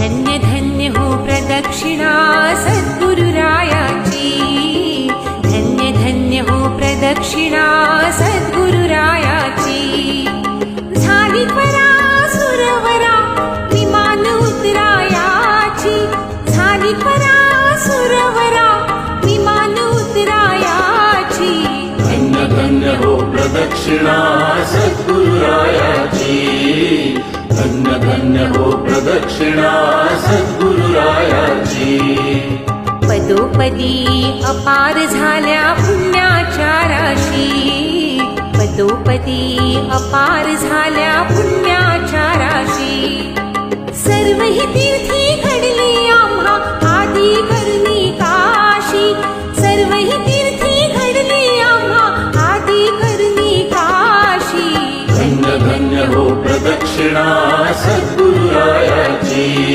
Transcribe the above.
धन्य धन्य हो प्रदक्षिणा सद्गुरुरायाची, धन्य धन्य हो प्रदक्षिणा सद्गुरुरायाची। झाली परा सुरवरा विमान उतरायाची, झाली परा सुरवरा विमान उतरायाची। धन्य धन्य हो प्रदक्षिणा सद्गुरुरायाची, धन्य धन्य हो प्रदक्षिणा सद्गुरुरायाची। पदोपदी अपार झाल्या पुण्याच्या राशी, पदोपदी अपार झाल्या पुण्याच्या राशी। सर्व ही तीर्थी घडली आम्हा आदी करणी काशी, सर्व ही तीर्थी घडली आम्हा आदी करणी काशी। धन्य धन्य हो प्रदक्षिणा सद्गुरुरायाची।